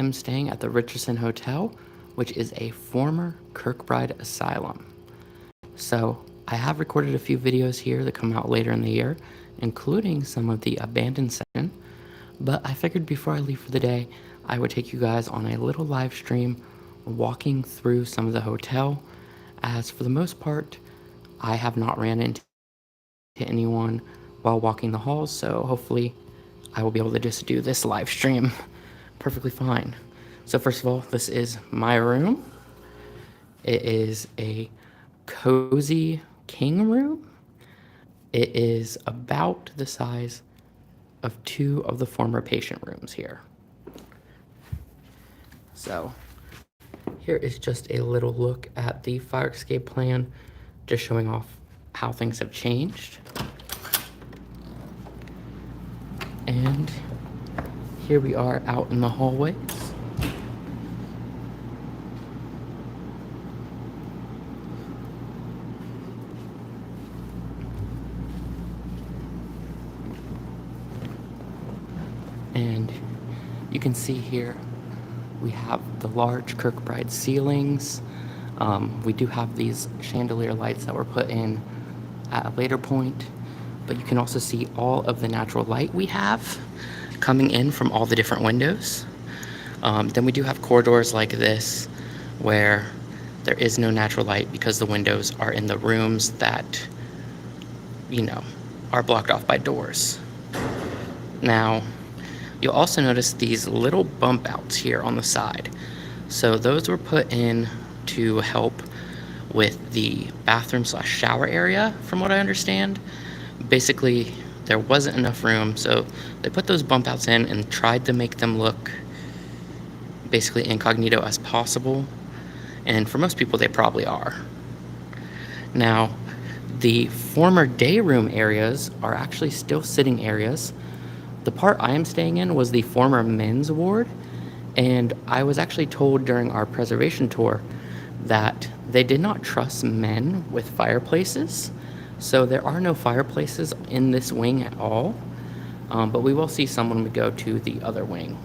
am staying at the Richardson Hotel, which is a former Kirkbride asylum. So I have recorded a few videos here that come out later in the year, including some of the abandoned section, but I figured before I leave for the day, I would take you guys on a little live stream walking through some of the hotel, as for the most part, I have not ran into anyone while walking the halls, so hopefully I will be able to just do this live stream perfectly fine. So first of all, this is my room. It is a cozy king room. It is about the size of 2 of the former patient rooms here. So here is just a little look at the fire escape plan, just showing off how things have changed. And here we are out in the hallways. And you can see here we have the large Kirkbride ceilings. We do have these chandelier lights that were put in at a later point, but you can also see all of the natural light we have coming in from all the different windows. Then we do have corridors like this where there is no natural light because the windows are in the rooms that, are blocked off by doors. Now, you'll also notice these little bump outs here on the side. So those were put in to help with the bathroom/shower area, from what I understand. Basically, there wasn't enough room, so they put those bump outs in and tried to make them look basically incognito as possible. And for most people, they probably are. Now, the former day room areas are actually still sitting areas. The part I am staying in was the former men's ward, and I was actually told during our preservation tour that they did not trust men with fireplaces, so there are no fireplaces in this wing at all, but we will see some when we go to the other wing.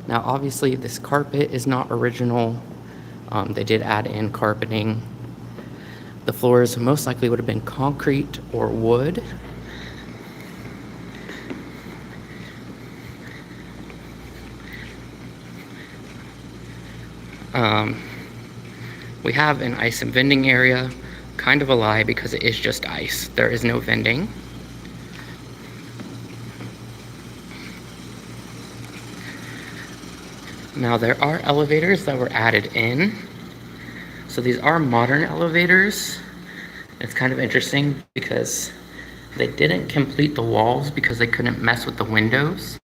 Now obviously this carpet is not original. They did add in carpeting. The floors most likely would have been concrete or wood. We have an ice and vending area, kind of a lie because it is just ice. There is no vending. Now there are elevators that were added in. So these are modern elevators. It's kind of interesting because they didn't complete the walls because they couldn't mess with the windows.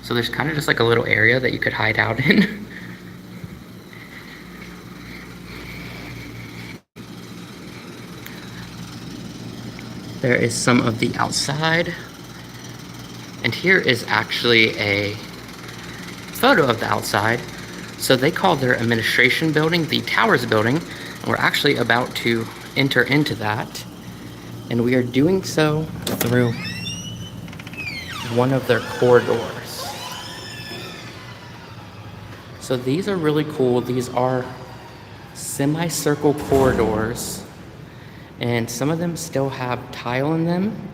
So there's kind of just like a little area that you could hide out in. There is some of the outside. And here is actually a photo of the outside. So they call their administration building the Towers building, and we're actually about to enter into that. And we are doing so through one of their corridors. So these are really cool. These are semicircle corridors, and some of them still have tile in them.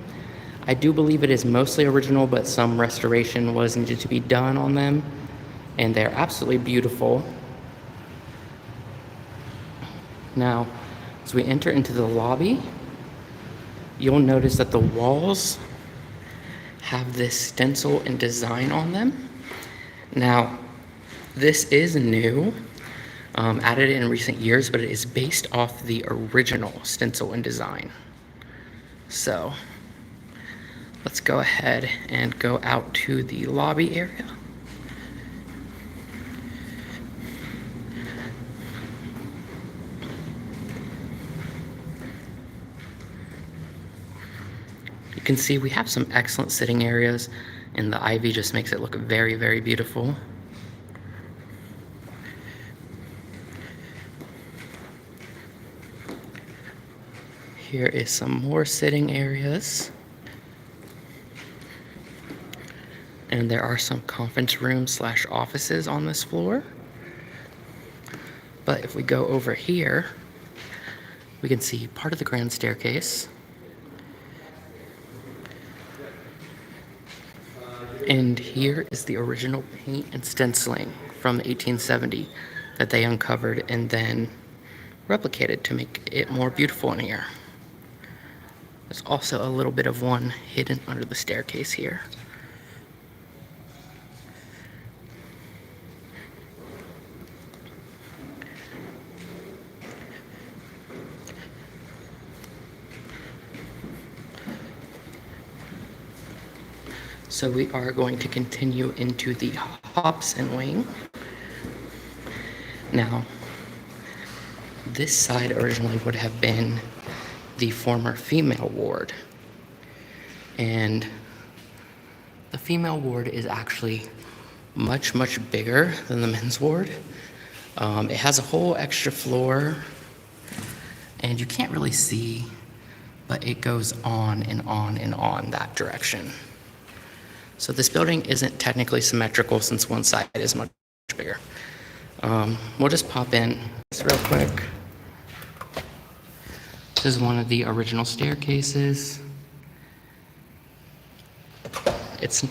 I do believe it is mostly original, but some restoration was needed to be done on them, and they're absolutely beautiful. Now, as we enter into the lobby, you'll notice that the walls have this stencil and design on them. Now, this is new, added in recent years, but it is based off the original stencil and design. So let's go ahead and go out to the lobby area. You can see we have some excellent sitting areas, and the ivy just makes it look very, very beautiful. Here is some more sitting areas. And there are some conference rooms slash offices on this floor. But if we go over here, we can see part of the grand staircase. And here is the original paint and stenciling from 1870 that they uncovered and then replicated to make it more beautiful in here. There's also a little bit of one hidden under the staircase here. So we are going to continue into the Hobson wing. Now, this side originally would have been the former female ward. And the female ward is actually much, much bigger than the men's ward. It has a whole extra floor, and you can't really see, but it goes on and on and on that direction. So this building isn't technically symmetrical since one side is much bigger. We'll just pop in this real quick. This is one of the original staircases. It's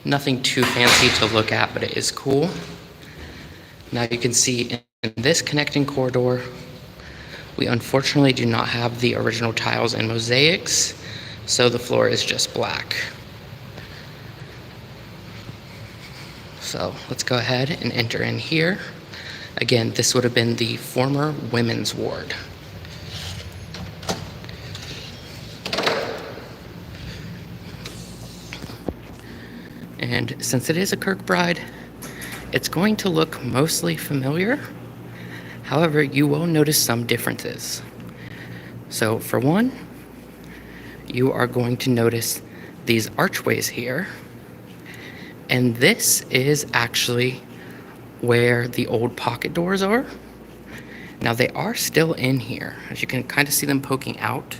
nothing too fancy to look at, but it is cool. Now you can see in this connecting corridor, we unfortunately do not have the original tiles and mosaics, so the floor is just black. So let's go ahead and enter in here. Again, this would have been the former women's ward. And since it is a Kirkbride, it's going to look mostly familiar. However, you will notice some differences. So for one, you are going to notice these archways here. And this is actually where the old pocket doors are. Now they are still in here, as you can kind of see them poking out,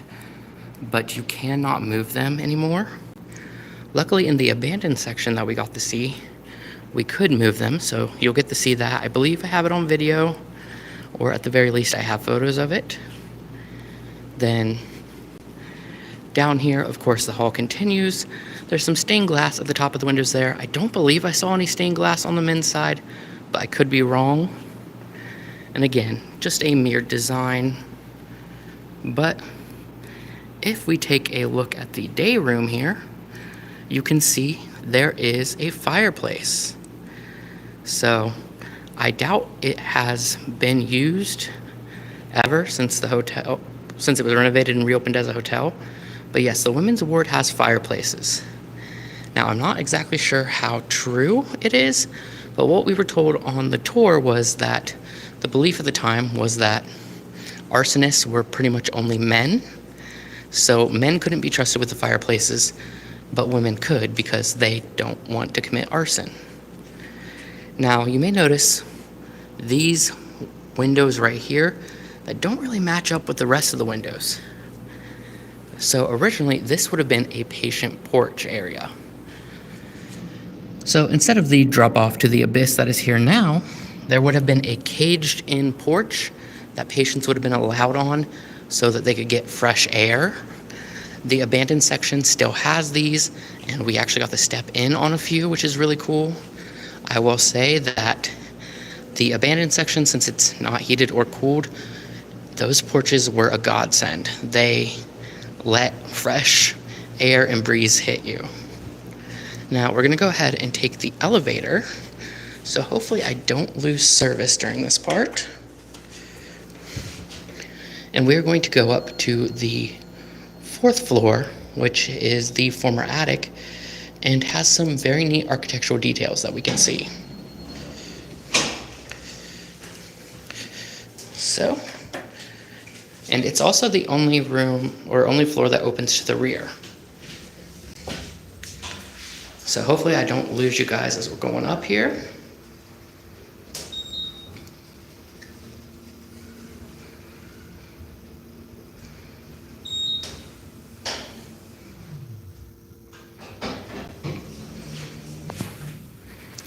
but you cannot move them anymore. Luckily in the abandoned section that we got to see, we could move them, so you'll get to see that. I believe I have it on video, or at the very least I have photos of it. Then down here, of course, the hall continues. There's some stained glass at the top of the windows there. I don't believe I saw any stained glass on the men's side, but I could be wrong. And again, just a mere design. But if we take a look at the day room here, you can see there is a fireplace. So I doubt it has been used ever since the hotel, since it was renovated and reopened as a hotel. But yes, the women's ward has fireplaces. Now, I'm not exactly sure how true it is, but what we were told on the tour was that the belief at the time was that arsonists were pretty much only men. So men couldn't be trusted with the fireplaces, but women could because they don't want to commit arson. Now, you may notice these windows right here that don't really match up with the rest of the windows. So originally, this would have been a patient porch area. So instead of the drop-off to the abyss that is here now, there would have been a caged-in porch that patients would have been allowed on so that they could get fresh air. The abandoned section still has these, and we actually got to step in on a few, which is really cool. I will say that the abandoned section, since it's not heated or cooled, those porches were a godsend. They let fresh air and breeze hit you. Now we're gonna go ahead and take the elevator, so hopefully I don't lose service during this part. And we're going to go up to the 4th floor, which is the former attic, and has some very neat architectural details that we can see. So, and it's also the only room or only floor that opens to the rear. So hopefully I don't lose you guys as we're going up here.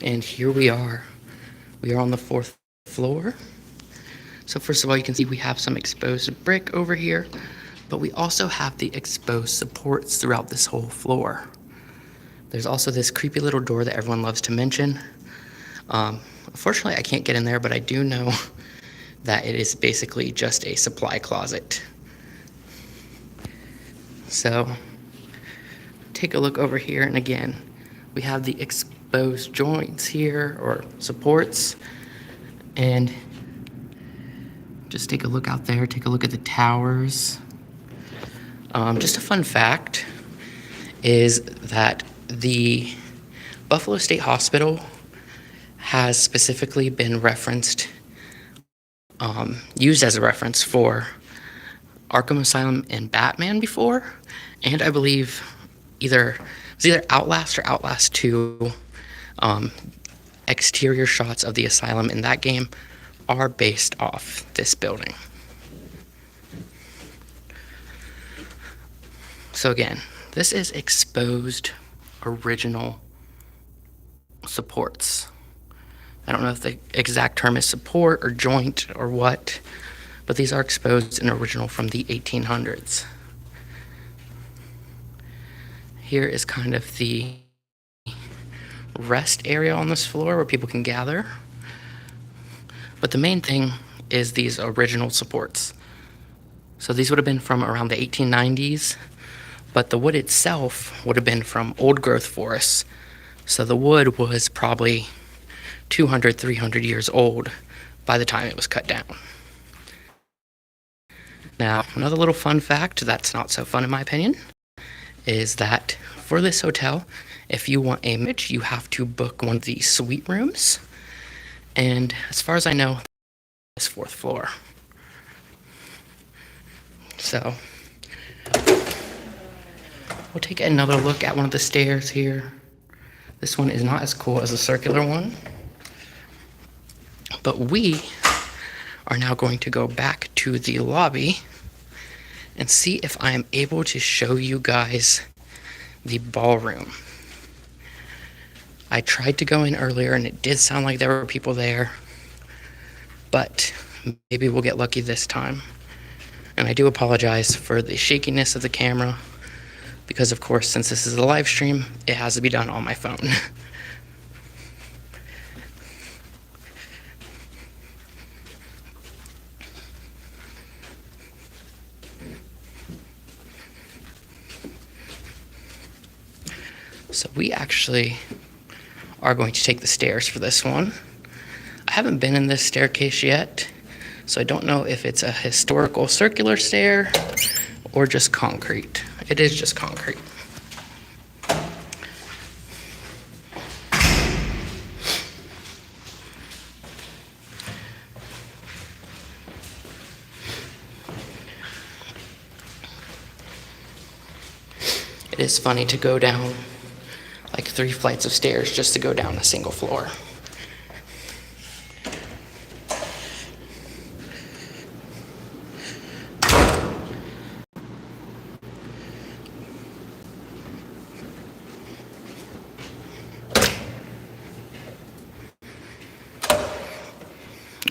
And here we are. We are on the 4th floor. So first of all, you can see we have some exposed brick over here, but we also have the exposed supports throughout this whole floor. There's also this creepy little door that everyone loves to mention. Unfortunately, I can't get in there, but I do know that it is basically just a supply closet. So take a look over here, and again, we have the exposed joints here, or supports, and just take a look out there, take a look at the towers. Just a fun fact is that the Buffalo State Hospital has specifically been referenced, used as a reference for Arkham Asylum and Batman before, and I believe it was either Outlast or Outlast 2. Exterior shots of the asylum in that game are based off this building. So again, this is exposed original supports. I don't know if the exact term is support or joint or what, but these are exposed and original from the 1800s. Here is kind of the rest area on this floor where people can gather. But the main thing is these original supports. So these would have been from around the 1890s, but the wood itself would have been from old growth forests. So the wood was probably 200, 300 years old by the time it was cut down. Now, another little fun fact that's not so fun in my opinion is that for this hotel, if you want a image, you have to book one of the suite rooms. And as far as I know, this 4th floor. So we'll take another look at one of the stairs here. This one is not as cool as the circular one. But we are now going to go back to the lobby and see if I am able to show you guys the ballroom. I tried to go in earlier and it did sound like there were people there, but maybe we'll get lucky this time. And I do apologize for the shakiness of the camera because, of course, since this is a live stream, it has to be done on my phone. So we actually are going to take the stairs for this one. I haven't been in this staircase yet, so I don't know if it's a historical circular stair or just concrete. It is just concrete. It is funny to go down like 3 flights of stairs just to go down a single floor.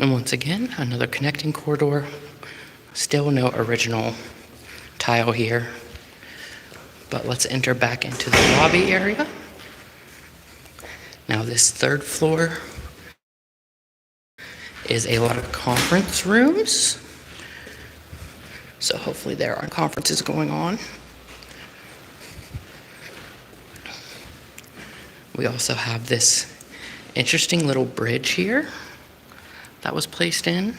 And once again, another connecting corridor. Still no original tile here. But let's enter back into the lobby area. Now this 3rd floor is a lot of conference rooms. So hopefully there are conferences going on. We also have this interesting little bridge here that was placed in.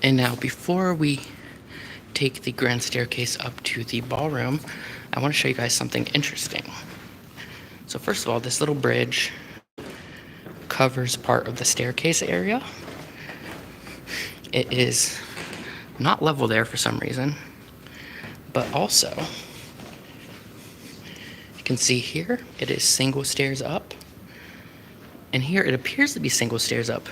And now before we take the grand staircase up to the ballroom, I want to show you guys something interesting. So first of all, this little bridge covers part of the staircase area. It is not level there for some reason, but also you can see here it is single stairs up, and here it appears to be single stairs up,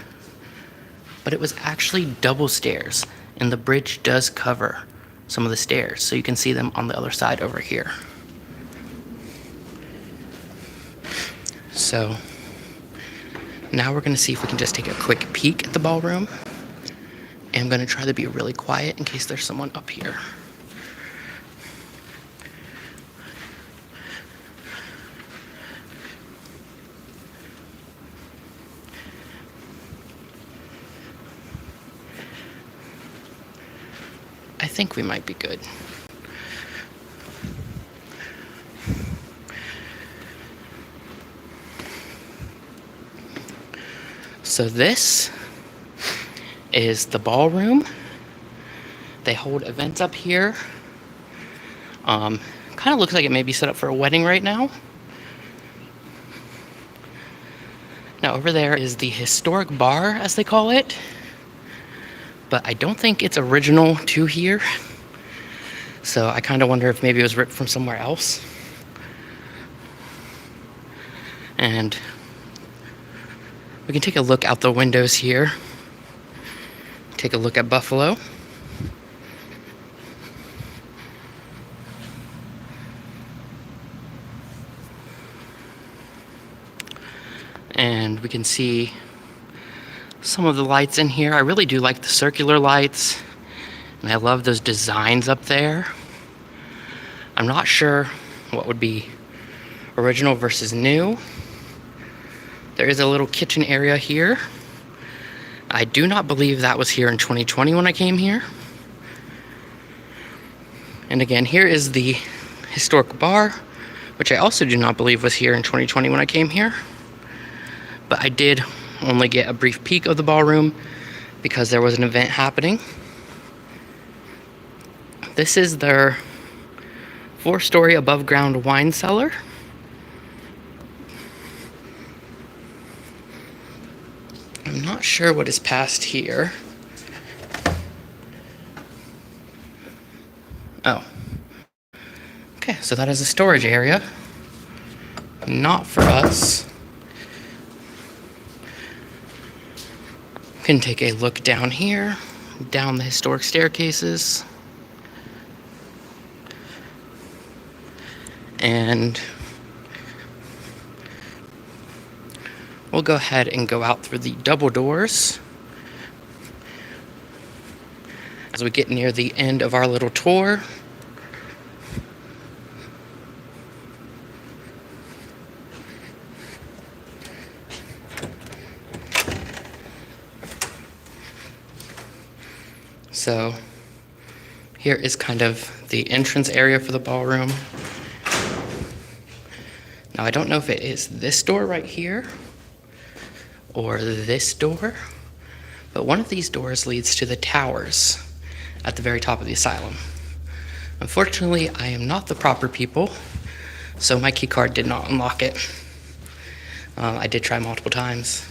but it was actually double stairs, and the bridge does cover some of the stairs, so you can see them on the other side over here. So now we're gonna see if we can just take a quick peek at the ballroom. And I'm gonna try to be really quiet in case there's someone up here. I think we might be good. So this is the ballroom. They hold events up here. Kind of looks like it may be set up for a wedding right now. Now over there is the historic bar, as they call it. But I don't think it's original to here. So I kind of wonder if maybe it was ripped from somewhere else. And we can take a look out the windows here. Take a look at Buffalo. And we can see some of the lights in here. I really do like the circular lights, and I love those designs up there. I'm not sure what would be original versus new. There is a little kitchen area here. I do not believe that was here in 2020 when I came here. And again, here is the historic bar, which I also do not believe was here in 2020 when I came here. But I did only get a brief peek of the ballroom because there was an event happening. This is their 4-story above ground wine cellar. I'm not sure what is past here. Oh. Okay, so that is a storage area. Not for us. Can take a look down here, down the historic staircases. And we'll go ahead and go out through the double doors as we get near the end of our little tour. So here is kind of the entrance area for the ballroom. Now I don't know if it is this door right here or this door, but one of these doors leads to the towers at the very top of the asylum. Unfortunately, I am not the proper people, so my key card did not unlock it. I did try multiple times.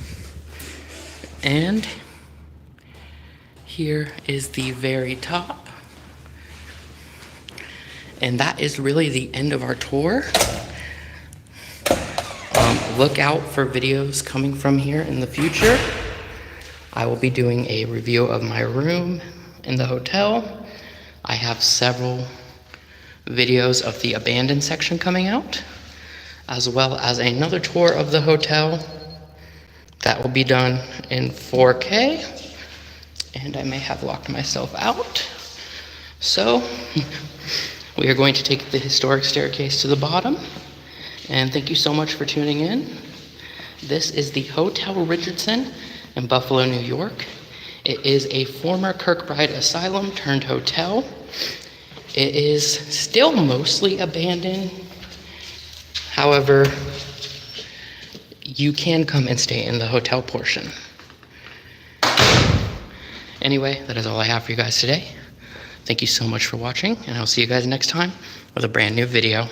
And here is the very top. And that is really the end of our tour. Look out for videos coming from here in the future. I will be doing a review of my room in the hotel. I have several videos of the abandoned section coming out, as well as another tour of the hotel that will be done in 4K. And I may have locked myself out. So we are going to take the historic staircase to the bottom. And thank you so much for tuning in. This is the Hotel Richardson in Buffalo, New York. It is a former Kirkbride asylum turned hotel. It is still mostly abandoned. However, you can come and stay in the hotel portion. Anyway, that is all I have for you guys today. Thank you so much for watching, and I'll see you guys next time with a brand new video.